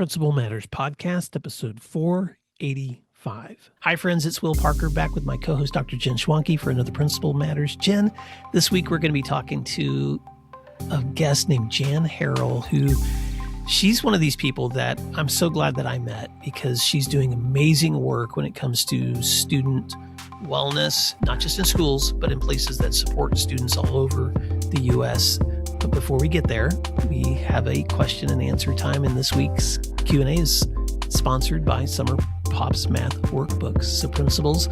Principal Matters Podcast, episode 485. Hi, friends. It's Will Parker back with my co-host, Dr. Jen Schwanke, for another Principal Matters. Jen, this week we're going to be talking to a guest named Jan Harrell, who she's one of these people that I'm so glad that I met because she's doing amazing work when it comes to student wellness, not just in schools, but in places that support students all over the U.S. But before we get there, we have a question and answer time, and this week's Q&A is sponsored by Summer Pop's Math Workbooks. So principals,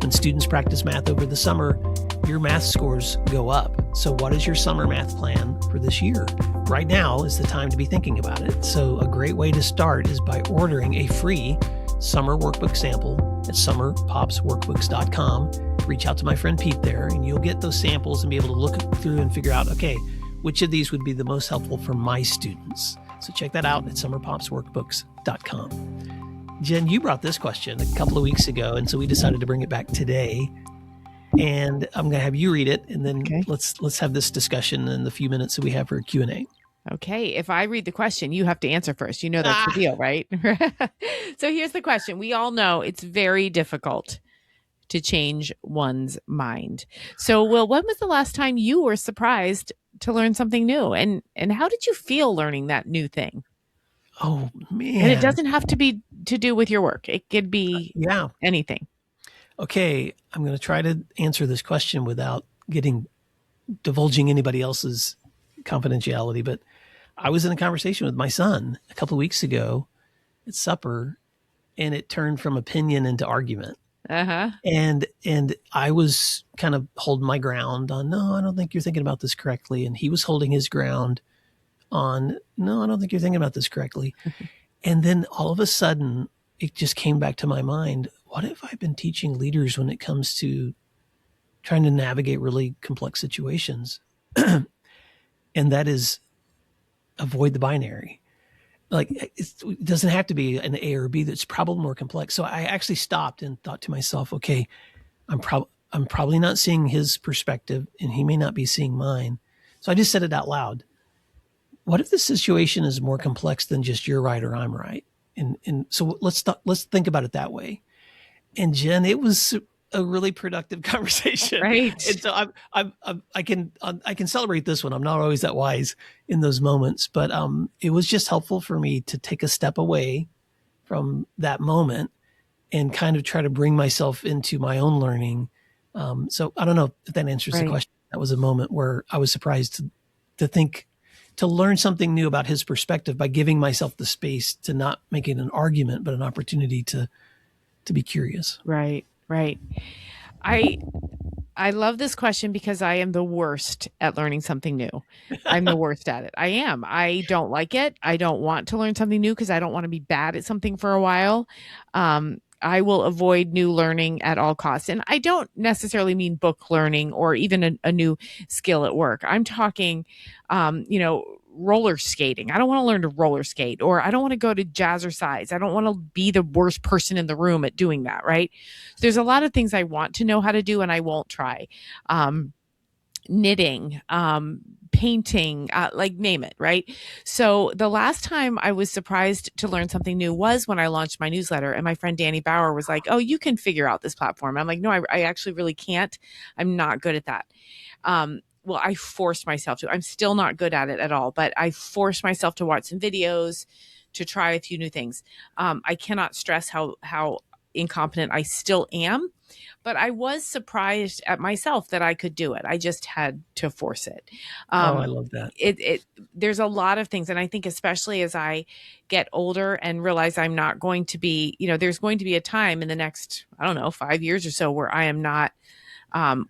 when students practice math over the summer, your math scores go up. So what is your summer math plan for this year? Right now is the time to be thinking about it. So a great way to start is by ordering a free summer workbook sample at summerpopsworkbooks.com. Reach out to my friend Pete there, and you'll get those samples and be able to look through and figure out, okay, which of these would be the most helpful for my students? So check that out at summerpopsworkbooks.com. Jen, you brought this question a couple of weeks ago, and so we decided to bring it back today. And I'm going to have you read it, and then let's have this discussion in the few minutes that we have for Q&A. Okay. If I read the question, you have to answer first. You know that's the deal, right? So here's the question. We all know it's very difficult to change one's mind. So, Will, when was the last time you were surprised to learn something new? And how did you feel learning that new thing? Oh, man. And it doesn't have to be to do with your work. It could be anything. Okay. I'm going to try to answer this question without divulging anybody else's confidentiality. But I was in a conversation with my son a couple of weeks ago at supper, and it turned from opinion into argument. And I was kind of holding my ground on, no, I don't think you're thinking about this correctly. And he was holding his ground on, no, I don't think you're thinking about this correctly. And then all of a sudden, it just came back to my mind. What have I been teaching leaders when it comes to trying to navigate really complex situations? And that is avoid the binary. Like it doesn't have to be an A or B. That's probably more complex. So I actually stopped and thought to myself, okay, I'm probably not seeing his perspective, and he may not be seeing mine. So I just said it out loud. What if the situation is more complex than just you're right or I'm right? And so let's think about it that way. And Jen, it was a really productive conversation. Right. And so I can celebrate this one. I'm not always that wise in those moments, but it was just helpful for me to take a step away from that moment and kind of try to bring myself into my own learning. So I don't know if that answers the question. That was a moment where I was surprised to learn something new about his perspective by giving myself the space to not make it an argument, but an opportunity to be curious. Right. Right. I love this question because I am the worst at learning something new. I'm the worst at it. I am. I don't like it. I don't want to learn something new because I don't want to be bad at something for a while. I will avoid new learning at all costs. And I don't necessarily mean book learning or even a new skill at work. I'm talking, roller skating. I don't want to learn to roller skate, or I don't want to go to jazzercise. I don't want to be the worst person in the room at doing that. Right. There's a lot of things I want to know how to do and I won't try. Knitting, painting, name it. Right. So the last time I was surprised to learn something new was when I launched my newsletter, and my friend Danny Bauer was like, oh, you can figure out this platform. I'm like, no, I actually really can't. I'm not good at that. Well, I forced myself to. I'm still not good at it at all, but I forced myself to watch some videos, to try a few new things. I cannot stress how incompetent I still am, but I was surprised at myself that I could do it. I just had to force it. I love that. There's a lot of things. And I think especially as I get older and realize I'm not going to be, there's going to be a time in the next, 5 years or so where I am not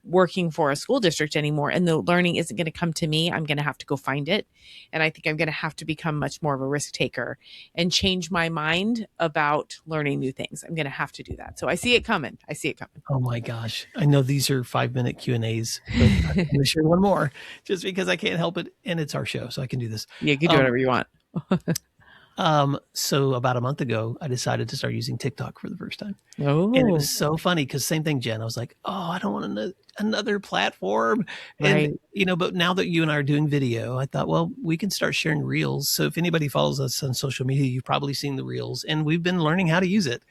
working for a school district anymore, and the learning isn't going to come to me. I'm going to have to go find it. And I think I'm going to have to become much more of a risk taker and change my mind about learning new things. I'm going to have to do that. So I see it coming. Oh my gosh. I know these are 5-minute Q&As, but I'm going to share one more just because I can't help it. And it's our show, so I can do this. Yeah, you can do whatever you want. So about a month ago, I decided to start using TikTok for the first time. And it was Oh, so funny because same thing, Jen. I was like, oh, I don't want another platform. And, right. but now that you and I are doing video, I thought, well, we can start sharing reels. So if anybody follows us on social media, you've probably seen the reels and we've been learning how to use it.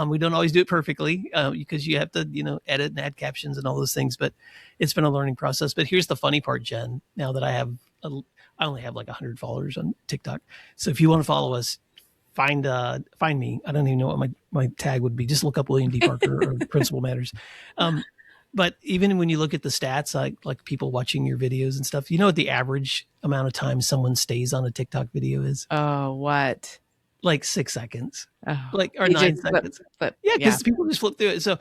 We don't always do it perfectly because you have to, edit and add captions and all those things, but it's been a learning process. But here's the funny part, Jen, now that I only have like 100 followers on TikTok. So if you want to follow us, find me. I don't even know what my tag would be. Just look up William D. Parker or Principal Matters. But even when you look at the stats, like people watching your videos and stuff, you know what the average amount of time someone stays on a TikTok video is? Oh, what? Like 6 seconds, Oh, like or you nine just flip, seconds. flip. Yeah, Yeah, because people just flip through it. So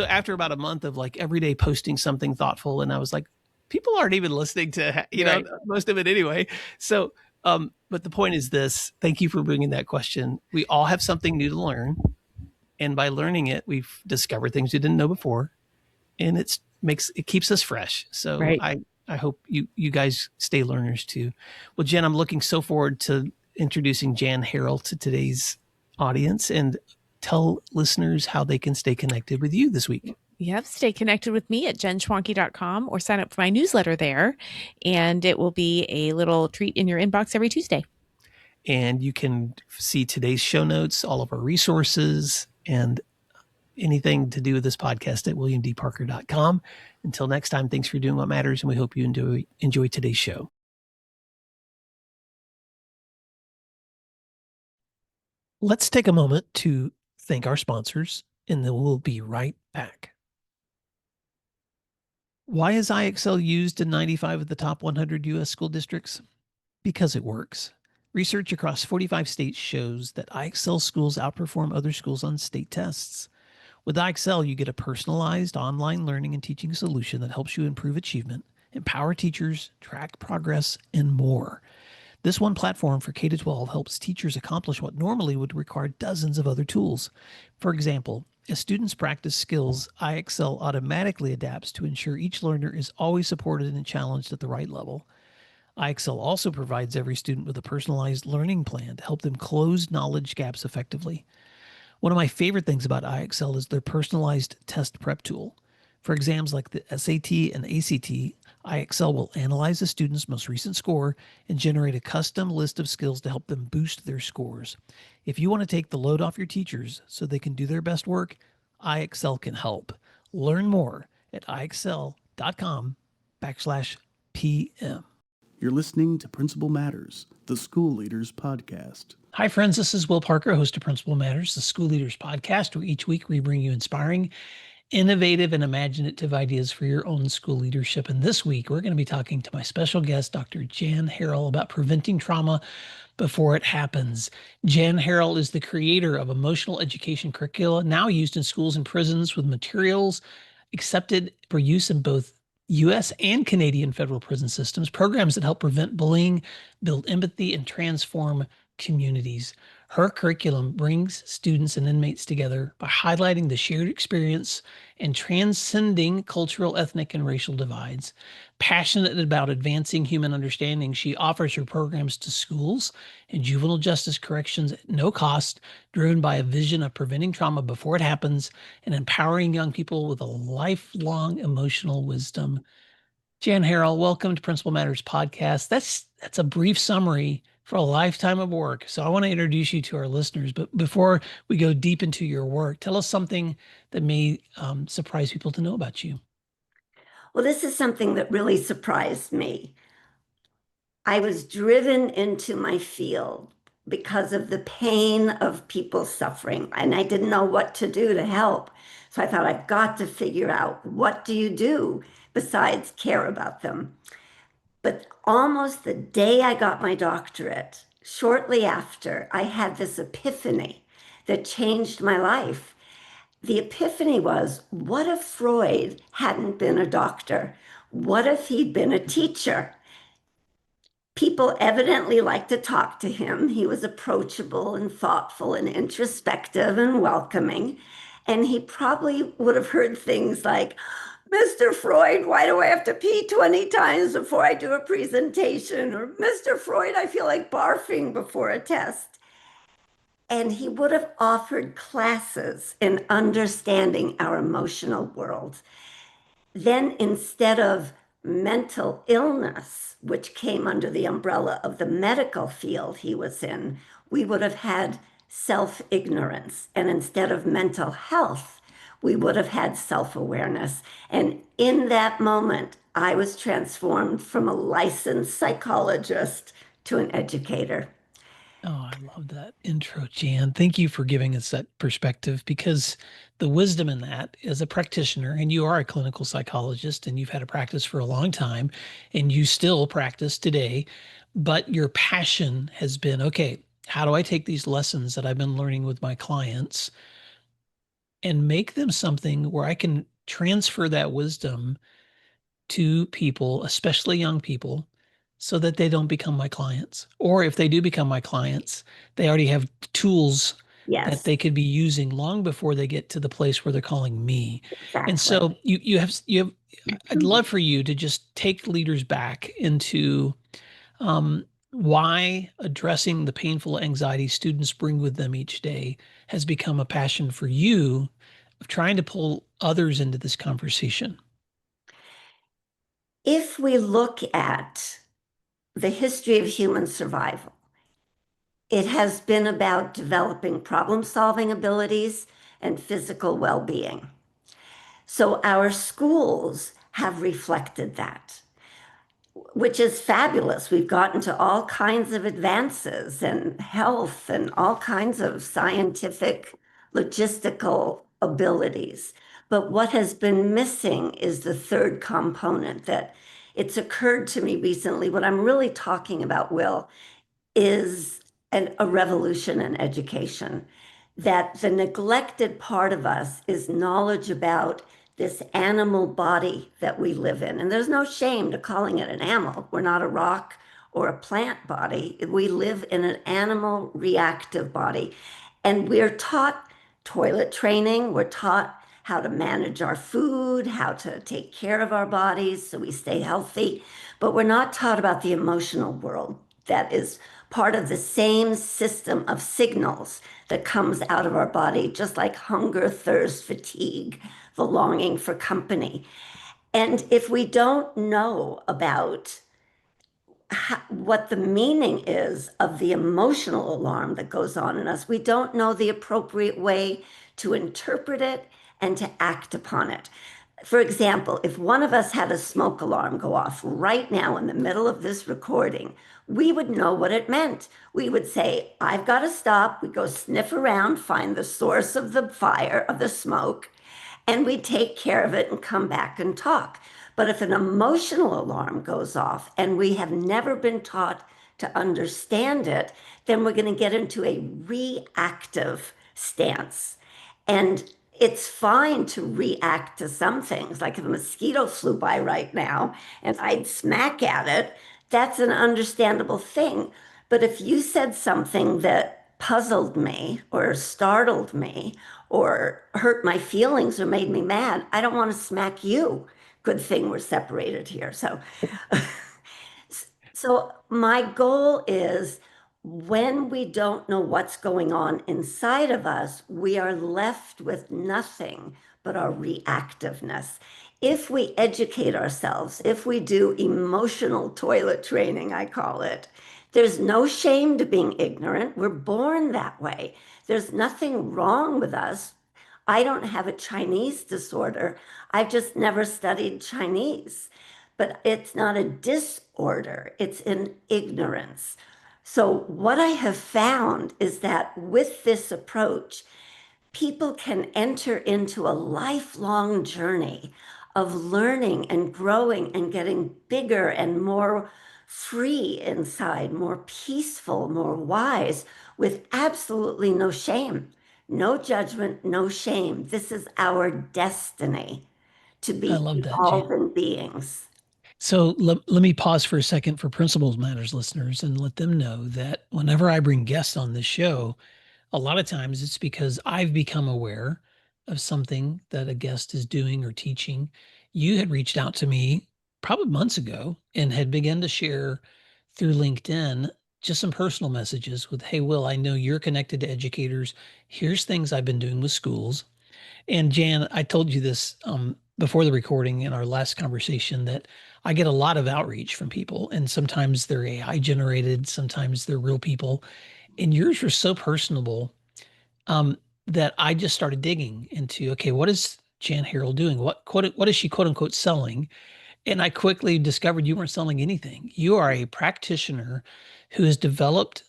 after about a month of like every day posting something thoughtful, and I was like, people aren't even listening to right. most of it anyway. So but the point is this: thank you for bringing that question. We all have something new to learn, and by learning it, we've discovered things we didn't know before, and it keeps us fresh. So Right. I hope you guys stay learners too. Well, Jen, I'm looking so forward to introducing Jan Harrell to today's audience and tell listeners how they can stay connected with you this week. Yep. Stay connected with me at jenschwanke.com or sign up for my newsletter there. And it will be a little treat in your inbox every Tuesday. And you can see today's show notes, all of our resources, and anything to do with this podcast at williamdparker.com. Until next time, thanks for doing what matters, and we hope you enjoy today's show. Let's take a moment to thank our sponsors, and then we'll be right back. Why is IXL used in 95 of the top 100 U.S. school districts? Because it works. Research across 45 states shows that IXL schools outperform other schools on state tests. With IXL, you get a personalized online learning and teaching solution that helps you improve achievement, empower teachers, track progress, and more. This one platform for K-12 helps teachers accomplish what normally would require dozens of other tools. For example, as students practice skills, IXL automatically adapts to ensure each learner is always supported and challenged at the right level. IXL also provides every student with a personalized learning plan to help them close knowledge gaps effectively. One of my favorite things about IXL is their personalized test prep tool. For exams like the SAT and ACT, IXL will analyze a student's most recent score and generate a custom list of skills to help them boost their scores. If you want to take the load off your teachers so they can do their best work, IXL can help. Learn more at IXL.com/PM. You're listening to Principal Matters, the School Leaders Podcast. Hi, friends. This is Will Parker, host of Principal Matters, the School Leaders Podcast, where each week we bring you inspiring, innovative, and imaginative ideas for your own school leadership. And this week, we're going to be talking to my special guest, Dr. Jan Harrell, about preventing trauma before it happens. Jan Harrell is the creator of emotional education curricula, now used in schools and prisons with materials accepted for use in both U.S. and Canadian federal prison systems, programs that help prevent bullying, build empathy, and transform communities. Her curriculum brings students and inmates together by highlighting the shared experience and transcending cultural, ethnic, and racial divides. Passionate about advancing human understanding, she offers her programs to schools and juvenile justice corrections at no cost, driven by a vision of preventing trauma before it happens and empowering young people with a lifelong emotional wisdom. Jan Harrell, welcome to Principal Matters Podcast. That's a brief summary for a lifetime of work. So I want to introduce you to our listeners. But before we go deep into your work, tell us something that may surprise people to know about you. Well, this is something that really surprised me. I was driven into my field because of the pain of people suffering, and I didn't know what to do to help. So I thought, I've got to figure out, what do you do besides care about them? But almost the day I got my doctorate, shortly after, I had this epiphany that changed my life. The epiphany was, what if Freud hadn't been a doctor? What if he'd been a teacher? People evidently liked to talk to him. He was approachable and thoughtful and introspective and welcoming. And he probably would have heard things like, Mr. Freud, why do I have to pee 20 times before I do a presentation? Or Mr. Freud, I feel like barfing before a test. And he would have offered classes in understanding our emotional world. Then instead of mental illness, which came under the umbrella of the medical field he was in, we would have had self-ignorance. And instead of mental health, we would have had self-awareness. And in that moment, I was transformed from a licensed psychologist to an educator. Oh, I love that intro, Jan. Thank you for giving us that perspective, because the wisdom in that, as a practitioner, and you are a clinical psychologist and you've had a practice for a long time and you still practice today, but your passion has been, okay, how do I take these lessons that I've been learning with my clients and make them something where I can transfer that wisdom to people, especially young people, so that they don't become my clients. Or if they do become my clients, they already have tools that Yes, they could be using long before they get to the place where they're calling me. And exactly. so you have I'd love for you to just take leaders back into why addressing the painful anxiety students bring with them each day has become a passion for you of trying to pull others into this conversation. If we look at the history of human survival, it has been about developing problem-solving abilities and physical well-being. So our schools have reflected that, which is fabulous. We've gotten to all kinds of advances in health and all kinds of scientific, logistical abilities. But what has been missing is the third component that it's occurred to me recently. What I'm really talking about, Will, is a revolution in education. That the neglected part of us is knowledge about this animal body that we live in. And there's no shame to calling it an animal. We're not a rock or a plant body. We live in an animal reactive body. And we're taught toilet training. We're taught how to manage our food, how to take care of our bodies so we stay healthy. But we're not taught about the emotional world that is part of the same system of signals that comes out of our body, just like hunger, thirst, fatigue, the longing for company. And if we don't know about what the meaning is of the emotional alarm that goes on in us, we don't know the appropriate way to interpret it and to act upon it. For example, if one of us had a smoke alarm go off right now in the middle of this recording, we would know what it meant. We would say, I've got to stop. We go sniff around, find the source of the fire, of the smoke, and we take care of it and come back and talk. But if an emotional alarm goes off and we have never been taught to understand it, then we're going to get into a reactive stance. And it's fine to react to some things. Like if a mosquito flew by right now and I'd smack at it, that's an understandable thing. But if you said something that puzzled me or startled me or hurt my feelings or made me mad, I don't want to smack you. Good thing we're separated here. So my goal is when we don't know what's going on inside of us, we are left with nothing but our reactiveness. If we educate ourselves, if we do emotional toilet training, I call it, there's no shame to being ignorant. We're born that way. There's nothing wrong with us. I don't have a Chinese disorder. I've just never studied Chinese. But it's not a disorder, it's an ignorance. So, what I have found is that with this approach, people can enter into a lifelong journey of learning and growing and getting bigger and more free inside, more peaceful, more wise, with absolutely no shame, no judgment, no shame. This is our destiny to I be love that, Jan. evolving beings. So let me pause for a second for Principles Matters listeners and let them know that whenever I bring guests on this show, a lot of times it's because I've become aware of something that a guest is doing or teaching. you had reached out to me probably months ago and had begun to share through LinkedIn just some personal messages with, hey, Will, I know you're connected to educators. Here's things I've been doing with schools. And Jan, I told you this before the recording in our last conversation that I get a lot of outreach from people, and sometimes they're AI generated, sometimes they're real people. And yours were so personable um, that I just started digging into, okay, what is Jan Harrell doing? What is she quote unquote selling? And I quickly discovered you weren't selling anything. You are a practitioner who has developed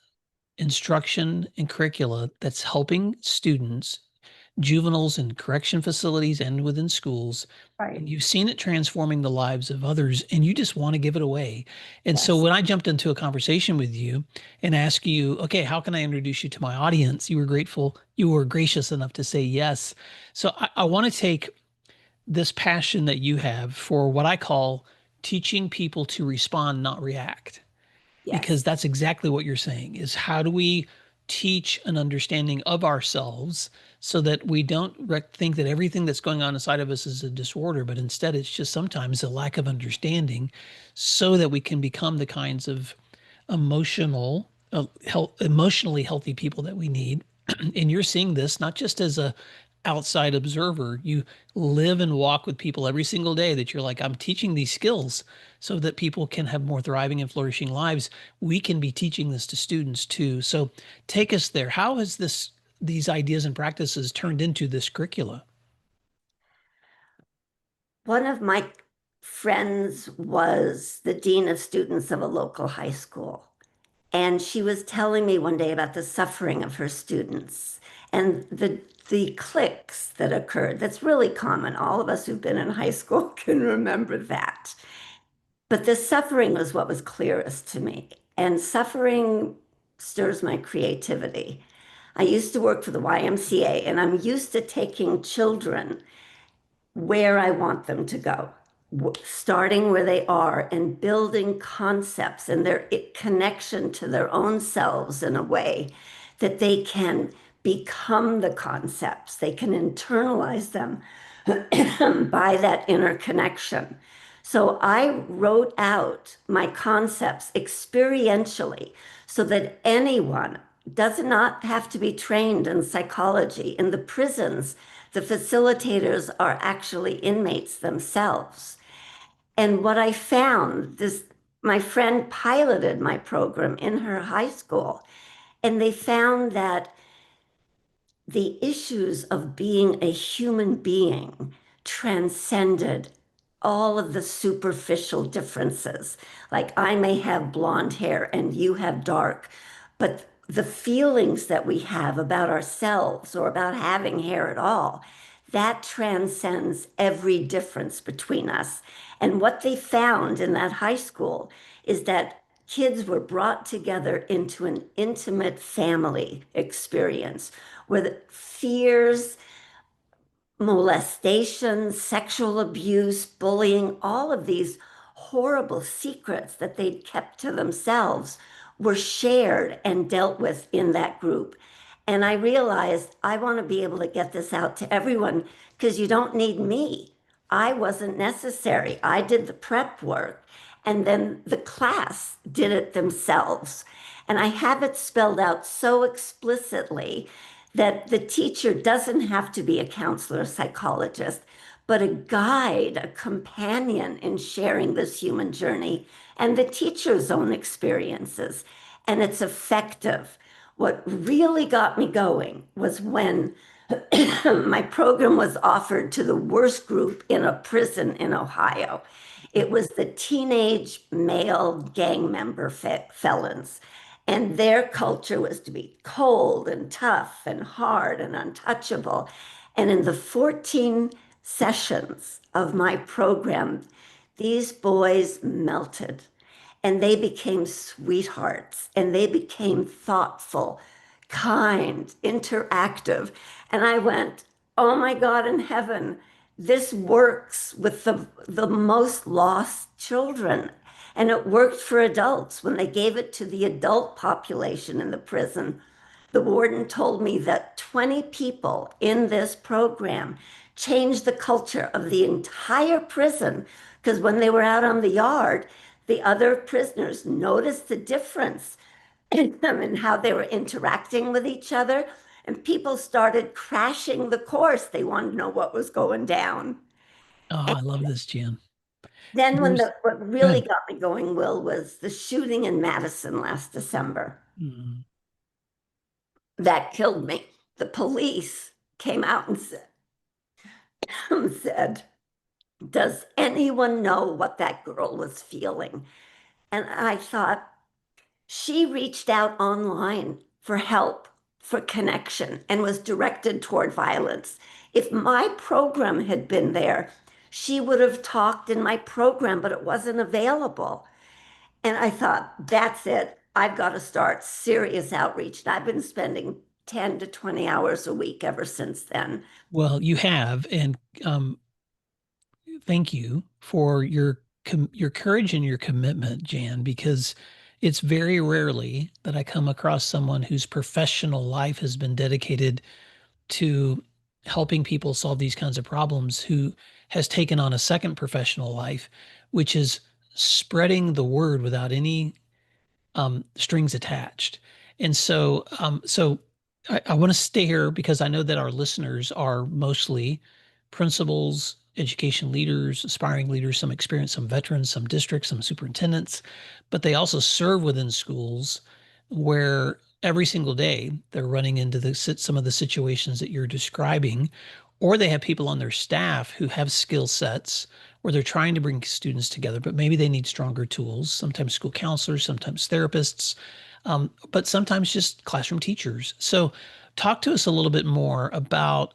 instruction and curricula that's helping students, juveniles in correction facilities and within schools. Right. And you've seen it transforming the lives of others, and you just want to give it away. And so Yes. when I jumped into a conversation with you and asked you, okay, how can I introduce you to my audience? You were gracious enough to say yes. So I want to take this passion that you have for what I call teaching people to respond, not react, Yes. because that's exactly what you're saying is how do we teach an understanding of ourselves so that we don't think that everything that's going on inside of us is a disorder, but instead it's just sometimes a lack of understanding so that we can become the kinds of emotionally healthy people that we need. And you're seeing this not just as a outside observer. You live and walk with people every single day that you're like, I'm teaching these skills so that people can have more thriving and flourishing lives. We can be teaching this to students too. So take us there. How has these ideas and practices turned into this curricula? One of my friends was the dean of students of a local high school. And she was telling me one day about the suffering of her students and the cliques that occurred. That's really common. All of us who've been in high school can remember that. But the suffering was what was clearest to me. And suffering stirs my creativity. I used to work for the YMCA, and I'm used to taking children where I want them to go, starting where they are and building concepts and their connection to their own selves in a way that they can become the concepts. They can internalize them by that inner connection. So I wrote out my concepts experientially so that anyone does not have to be trained in psychology. In the prisons, the facilitators are actually inmates themselves. And what I found, my friend piloted my program in her high school, and they found that the issues of being a human being transcended all of the superficial differences. Like I may have blonde hair and you have dark, but the feelings that we have about ourselves or about having hair at all, that transcends every difference between us. And what they found in that high school is that kids were brought together into an intimate family experience where the fears, molestation, sexual abuse, bullying, all of these horrible secrets that they'd kept to themselves were shared and dealt with in that group. And I realized I want to be able to get this out to everyone because you don't need me. I wasn't necessary. I did the prep work, and then the class did it themselves. And I have it spelled out so explicitly that the teacher doesn't have to be a counselor, psychologist, but a guide, a companion in sharing this human journey and the teacher's own experiences. And it's effective. What really got me going was when my program was offered to the worst group in a prison in Ohio. It was the teenage male gang member felons. And their culture was to be cold and tough and hard and untouchable. And in the 14 sessions of my program, these boys melted and they became sweethearts and they became thoughtful, kind, interactive. And I went, oh my God in heaven, this works with the most lost children. And it worked for adults. When they gave it to the adult population in the prison, the warden told me that 20 people in this program changed the culture of the entire prison. Because when they were out on the yard, the other prisoners noticed the difference in them and how they were interacting with each other. And people started crashing the course. They wanted to know what was going down. Oh, I love this, Jan. Then There's, what go really ahead. got me going, Will, was the shooting in Madison last December. Mm. That killed me. The police came out and said, does anyone know what that girl was feeling? And I thought, she reached out online for help, for connection, and was directed toward violence. If my program had been there, she would have talked in my program, but it wasn't available. And I thought, that's it. I've got to start serious outreach. And I've been spending 10 to 20 hours a week ever since then. Well, you have, and thank you for your courage and your commitment, Jan, because it's very rarely that I come across someone whose professional life has been dedicated to helping people solve these kinds of problems who has taken on a second professional life, which is spreading the word without any strings attached. And so I want to stay here because I know that our listeners are mostly principals, education leaders, aspiring leaders, some experienced, some veterans, some districts, some superintendents, but they also serve within schools where every single day they're running into some of the situations that you're describing, or they have people on their staff who have skill sets where they're trying to bring students together, but maybe they need stronger tools, sometimes school counselors, sometimes therapists, but sometimes just classroom teachers. So talk to us a little bit more about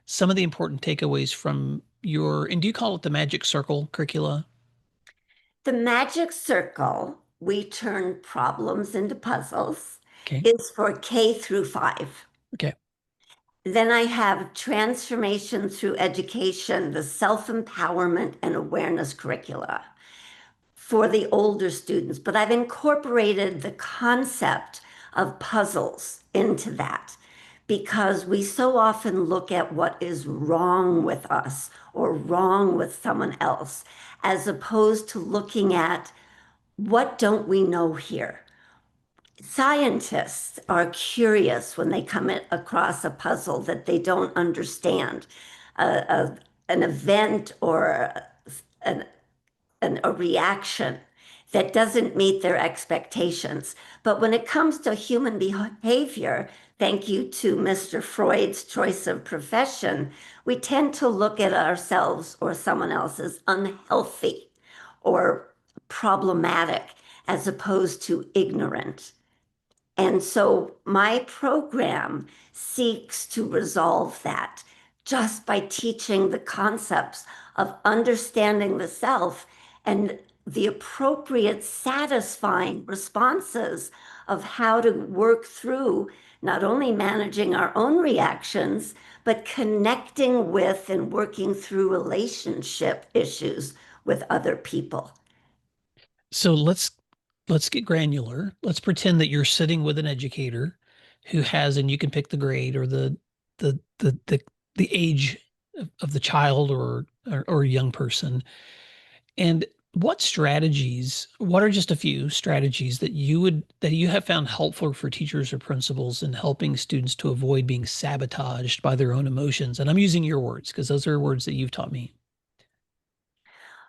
some of the important takeaways from and do you call it the Magic Circle curricula? The magic circle, we turn problems into puzzles, Okay. is for K through 5. Okay. Then I have transformation through education, the self-empowerment and awareness curricula for the older students, but I've incorporated the concept of puzzles into that because we so often look at what is wrong with us or wrong with someone else, as opposed to looking at what don't we know here. Scientists are curious when they come across a puzzle that they don't understand, an event or an a reaction that doesn't meet their expectations. But when it comes to human behavior, thank you to Mr. Freud's choice of profession, we tend to look at ourselves or someone else as unhealthy or problematic as opposed to ignorant. And so my program seeks to resolve that just by teaching the concepts of understanding the self and the appropriate satisfying responses of how to work through not only managing our own reactions, but connecting with and working through relationship issues with other people. So let's get granular. Let's pretend that you're sitting with an educator who has, and you can pick the grade or the the the, the age of the child or a young person. And what are just a few strategies that you have found helpful for teachers or principals in helping students to avoid being sabotaged by their own emotions? And I'm using your words because those are words that you've taught me.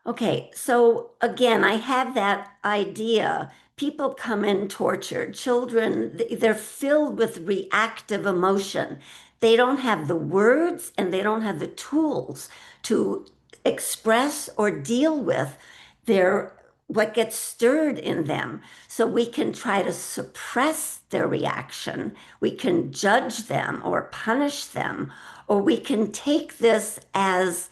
Okay, so again, I have that idea. People come in tortured. Children, they're filled with reactive emotion. They don't have the words and they don't have the tools to express or deal with their what gets stirred in them. So we can try to suppress their reaction. We can judge them or punish them, or we can take this as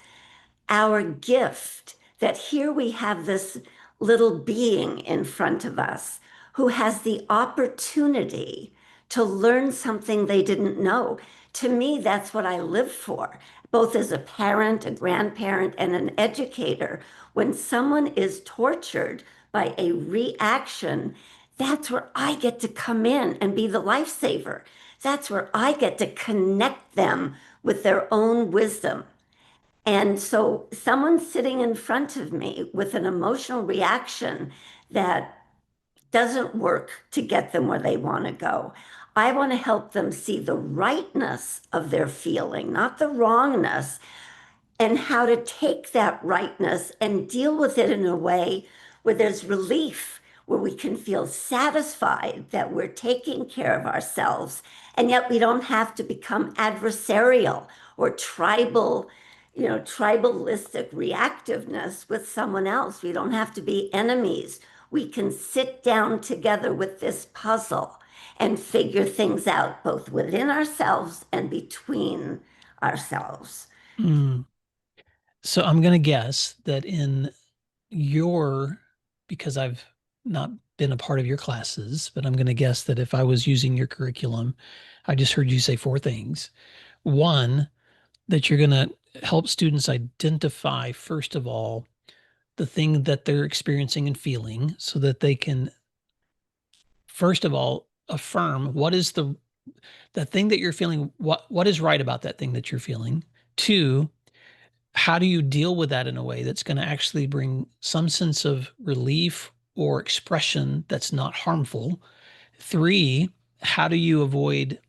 our gift that here we have this little being in front of us who has the opportunity to learn something they didn't know. To me, that's what I live for, both as a parent, a grandparent, and an educator. When someone is tortured by a reaction, that's where I get to come in and be the lifesaver. That's where I get to connect them with their own wisdom. And so someone sitting in front of me with an emotional reaction that doesn't work to get them where they want to go. I want to help them see the rightness of their feeling, not the wrongness, and how to take that rightness and deal with it in a way where there's relief, where we can feel satisfied that we're taking care of ourselves, and yet we don't have to become adversarial or tribalistic reactiveness with someone else. We don't have to be enemies. We can sit down together with this puzzle and figure things out, both within ourselves and between ourselves. Mm. So I'm going to guess that because I've not been a part of your classes, but I'm going to guess that if I was using your curriculum, I just heard you say four things. One, that you're going to help students identify, first of all, the thing that they're experiencing and feeling so that they can, first of all, affirm what is the thing that you're feeling, what is right about that thing that you're feeling. Two, how do you deal with that in a way that's going to actually bring some sense of relief or expression that's not harmful? Three, how do you avoid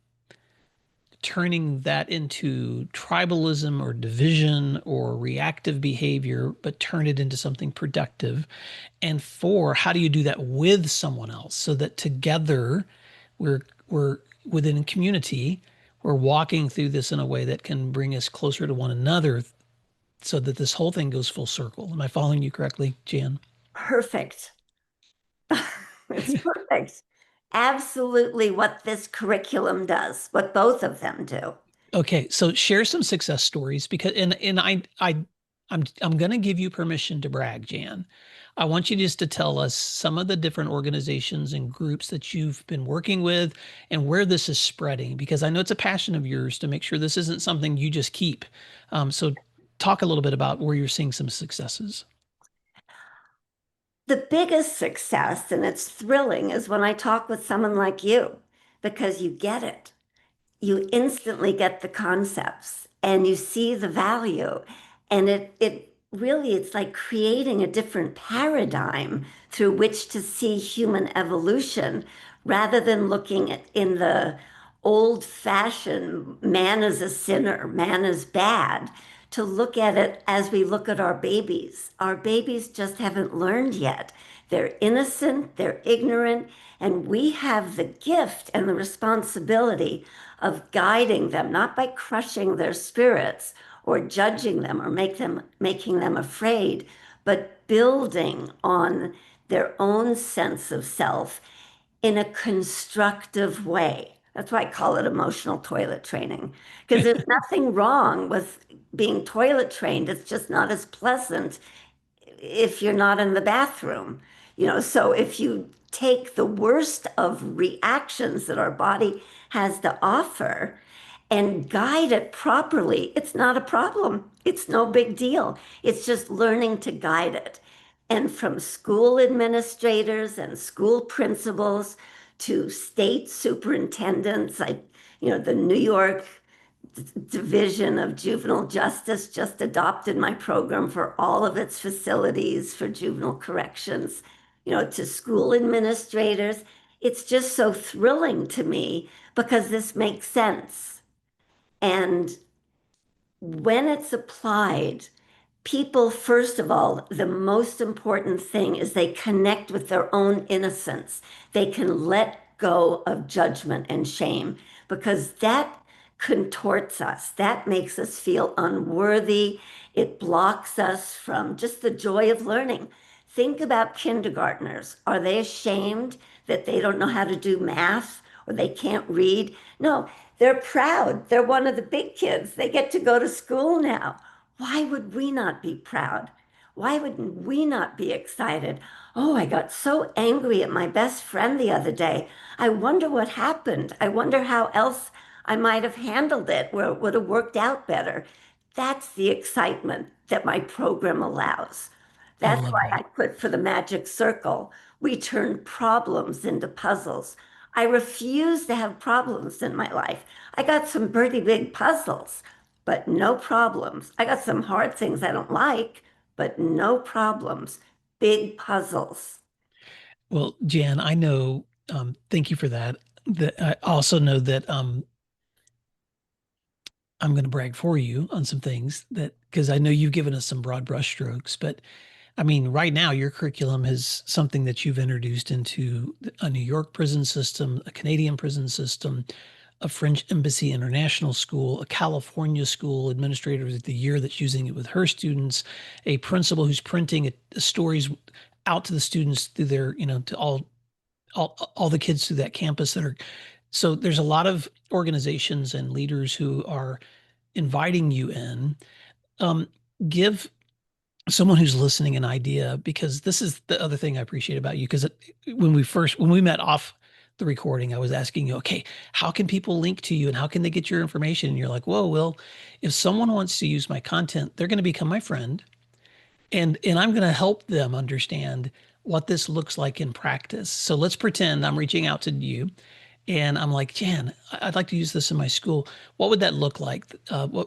turning that into tribalism or division or reactive behavior, but turn it into something productive? And four, how do you do that with someone else so that together we're within community, we're walking through this in a way that can bring us closer to one another so that this whole thing goes full circle. Am I following you correctly, Jan? Perfect. It's perfect. Absolutely what this curriculum does, what both of them do. Okay, so share some success stories because I'm going to give you permission to brag, Jan. I want you just to tell us some of the different organizations and groups that you've been working with and where this is spreading, because I know it's a passion of yours to make sure this isn't something you just keep. So talk a little bit about where you're seeing some successes. The biggest success, and it's thrilling, is when I talk with someone like you, because you get it. You instantly get the concepts and you see the value. And it really, it's like creating a different paradigm through which to see human evolution rather than looking at in the old-fashioned man is a sinner, man is bad, to look at it as we look at our babies. Our babies just haven't learned yet. They're innocent, they're ignorant, and we have the gift and the responsibility of guiding them, not by crushing their spirits or judging them or making them afraid, but building on their own sense of self in a constructive way. That's why I call it emotional toilet training, because there's nothing wrong with being toilet trained. It's just not as pleasant if you're not in the bathroom. So if you take the worst of reactions that our body has to offer and guide it properly, it's not a problem. It's no big deal. It's just learning to guide it. And from school administrators and school principals to state superintendents, the New York Division of Juvenile Justice just adopted my program for all of its facilities for juvenile corrections, to school administrators. It's just so thrilling to me because this makes sense. And when it's applied, people, first of all, the most important thing is they connect with their own innocence. They can let go of judgment and shame because that contorts us. That makes us feel unworthy. It blocks us from just the joy of learning. Think about kindergartners. Are they ashamed that they don't know how to do math or they can't read? No, they're proud. They're one of the big kids. They get to go to school now. Why would we not be proud? Why would we not be excited? Oh, I got so angry at my best friend the other day. I wonder what happened. I wonder how else I might have handled it where it would have worked out better. That's the excitement that my program allows. I That's love why I that. put for the magic circle, we turn problems into puzzles. I refuse to have problems in my life. I got some pretty big puzzles, but no problems. I got some hard things I don't like, but no problems. Big puzzles. Well, Jan, I know, thank you for that. That I also know that I'm going to brag for you on some things that, because I know you've given us some broad brushstrokes, but I mean, right now your curriculum is something that you've introduced into a New York prison system, a Canadian prison system, a French Embassy International school, a California school administrator of the year that's using it with her students, a principal who's printing stories out to the students through their, to all the kids through that campus that are. So there's a lot of organizations and leaders who are inviting you in. Give someone who's listening an idea, because this is the other thing I appreciate about you. Because when we met off the recording, I was asking you, okay, how can people link to you and how can they get your information? And you're like, whoa, Will, if someone wants to use my content, they're going to become my friend, and I'm going to help them understand what this looks like in practice. So let's pretend I'm reaching out to you and I'm like, Jan, I'd like to use this in my school. What would that look like?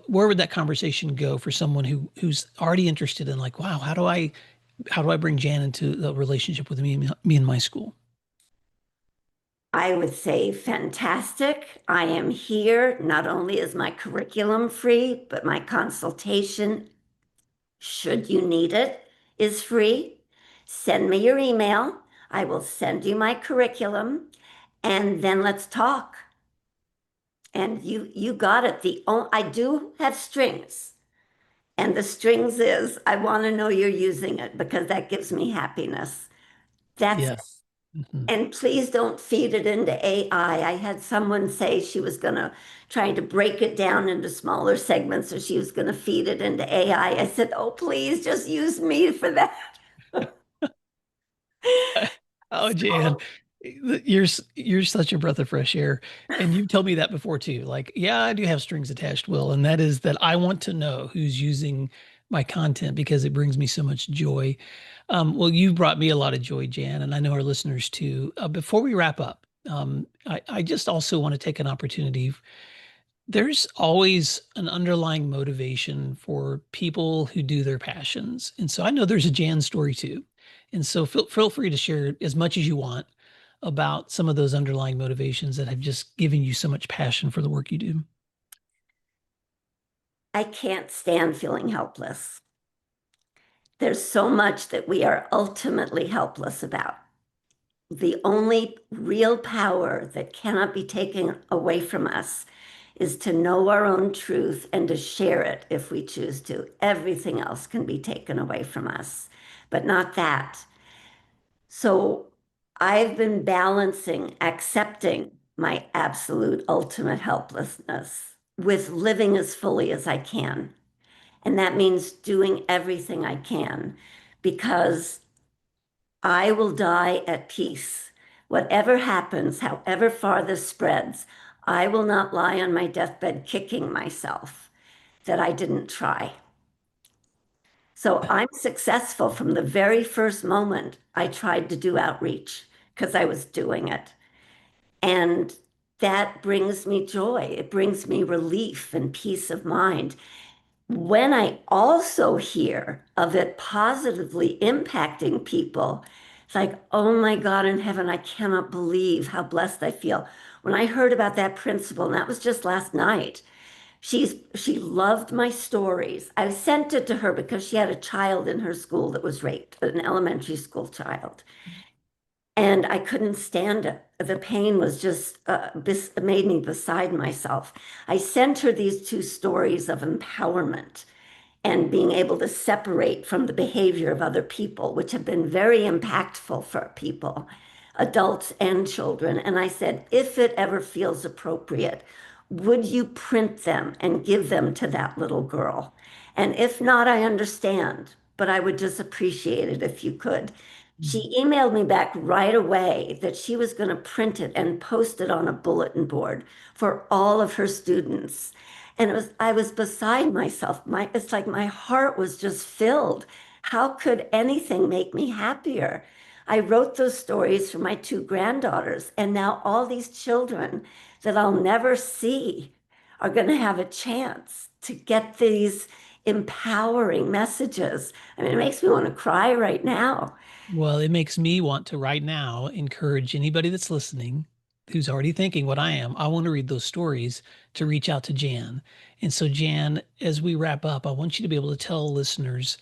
Where would that conversation go for someone who's already interested in, like, wow, how do I bring Jan into the relationship with me and my school? I would say fantastic. I am here. Not only is my curriculum free, but my consultation, should you need it, is free. Send me your email. I will send you my curriculum, and then let's talk. And you got it. I do have strings. And the strings is I want to know you're using it because that gives me happiness. That's it. Yes. Mhm. And please don't feed it into AI. I had someone say she was going to try to break it down into smaller segments, or she was going to feed it into AI. I said, oh, please just use me for that. Oh, Jan, So you're such a breath of fresh air, and you've told me that before too. Like, yeah, I do have strings attached, Will, and that is that I want to know who's using my content because it brings me so much joy. Well, you brought me a lot of joy, Jan, and I know our listeners too. Before we wrap up, I just also want to take an opportunity. There's always an underlying motivation for people who do their passions. And so I know there's a Jan story too. And so feel free to share as much as you want about some of those underlying motivations that have just given you so much passion for the work you do. I can't stand feeling helpless. There's so much that we are ultimately helpless about. The only real power that cannot be taken away from us is to know our own truth and to share it if we choose to. Everything else can be taken away from us, but not that. So I've been balancing accepting my absolute ultimate helplessness with living as fully as I can. And that means doing everything I can because I will die at peace. Whatever happens, however far this spreads, I will not lie on my deathbed kicking myself that I didn't try. So I'm successful from the very first moment I tried to do outreach because I was doing it. And that brings me joy. It brings me relief and peace of mind. When I also hear of it positively impacting people, it's like, oh my God in heaven, I cannot believe how blessed I feel. When I heard about that principal, and that was just last night, she loved my stories. I sent it to her because she had a child in her school that was raped, an elementary school child. And I couldn't stand it. The pain was just made me beside myself. I sent her these two stories of empowerment and being able to separate from the behavior of other people, which have been very impactful for people, adults and children. And I said, if it ever feels appropriate, would you print them and give them to that little girl? And if not, I understand, but I would just appreciate it if you could. She emailed me back right away that she was going to print it and post it on a bulletin board for all of her students. And I was beside myself. It's like my heart was just filled. How could anything make me happier? I wrote those stories for my two granddaughters, and now all these children that I'll never see are going to have a chance to get these empowering messages. I mean, it makes me want to cry right now. Well, it makes me want to right now encourage anybody that's listening who's already thinking what I am. I want to read those stories to reach out to Jan. And so, Jan, as we wrap up, I want you to be able to tell listeners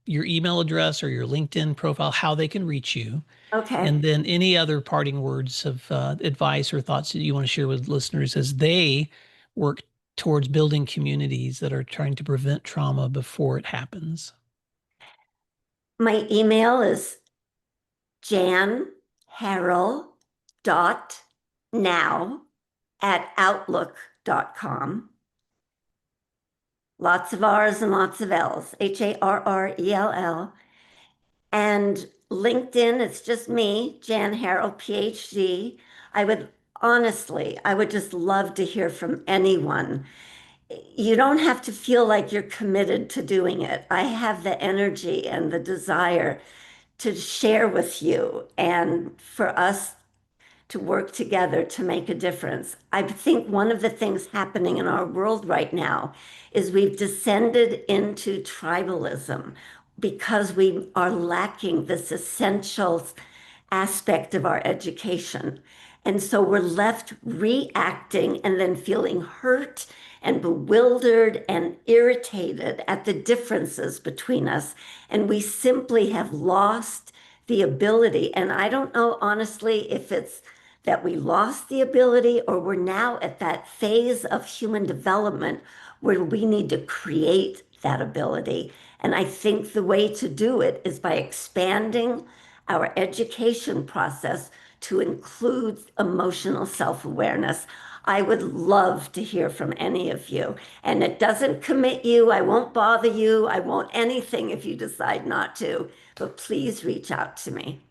your email address or your LinkedIn profile, how they can reach you. Okay. And then any other parting words of advice or thoughts that you want to share with listeners as they work towards building communities that are trying to prevent trauma before it happens. My email is janharrell.now@outlook.com. Lots of R's and lots of L's, Harrell. And LinkedIn, it's just me, Jan Harrell, PhD. I would just love to hear from anyone. You don't have to feel like you're committed to doing it. I have the energy and the desire to share with you and for us to work together to make a difference. I think one of the things happening in our world right now is we've descended into tribalism because we are lacking this essential aspect of our education. And so we're left reacting and then feeling hurt and bewildered and irritated at the differences between us. And we simply have lost the ability. And I don't know, honestly, if it's that we lost the ability or we're now at that phase of human development where we need to create that ability. And I think the way to do it is by expanding our education process to include emotional self-awareness. I would love to hear from any of you. And it doesn't commit you. I won't bother you. I won't anything if you decide not to. But please reach out to me.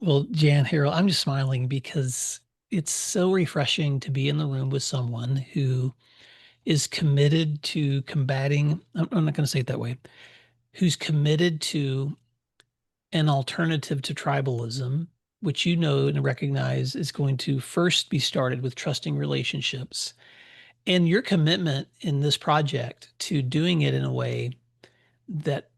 Well, Jan Harrell, I'm just smiling because it's so refreshing to be in the room with someone who is committed to combating, I'm not going to say it that way, who's committed to an alternative to tribalism, which you know and recognize is going to first be started with trusting relationships. And your commitment in this project to doing it in a way that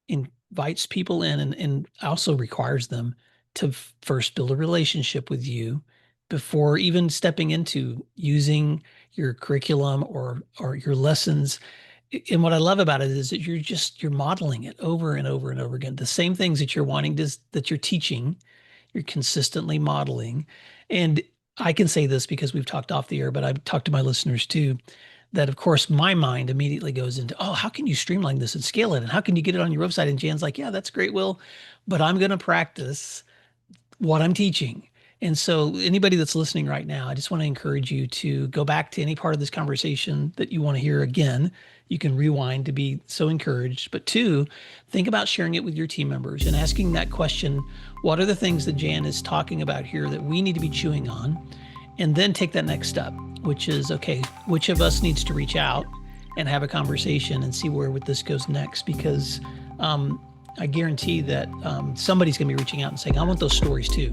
invites people in and also requires them to first build a relationship with you before even stepping into using your curriculum or your lessons. And what I love about it is that you're modeling it over and over and over again. The same things that that you're teaching, you're consistently modeling. And I can say this because we've talked off the air, but I've talked to my listeners too, that of course my mind immediately goes into, oh, how can you streamline this and scale it? And how can you get it on your website? And Jan's like, yeah, that's great, Will, but I'm going to practice what I'm teaching. And so anybody that's listening right now, I just want to encourage you to go back to any part of this conversation that you want to hear again. You can rewind to be so encouraged. But two, think about sharing it with your team members and asking that question, what are the things that Jan is talking about here that we need to be chewing on? And then take that next step, which is, okay, which of us needs to reach out and have a conversation and see where this goes next? Because I guarantee that somebody's going to be reaching out and saying, I want those stories too,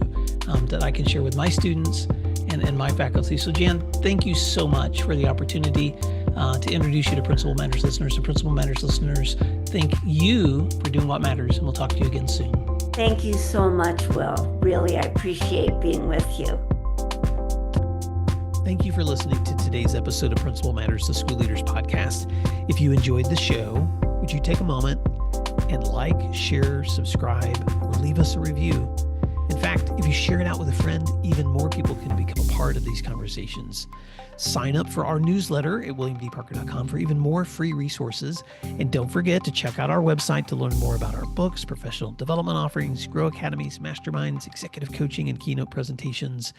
that I can share with my students and my faculty. So Jan, thank you so much for the opportunity to introduce you to Principal Matters listeners. To Principal Matters listeners, thank you for doing what matters, and we'll talk to you again soon. Thank you so much, Will. Really, I appreciate being with you. Thank you for listening to today's episode of Principal Matters, the School Leaders Podcast. If you enjoyed the show, would you take a moment and like, share, subscribe, or leave us a review? In fact, if you share it out with a friend, even more people can become a part of these conversations. Sign up for our newsletter at williamdparker.com for even more free resources. And don't forget to check out our website to learn more about our books, professional development offerings, Grow Academies, masterminds, executive coaching, and keynote presentations.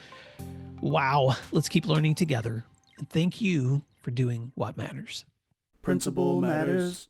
Wow, let's keep learning together. And thank you for doing what matters. Principal Matters.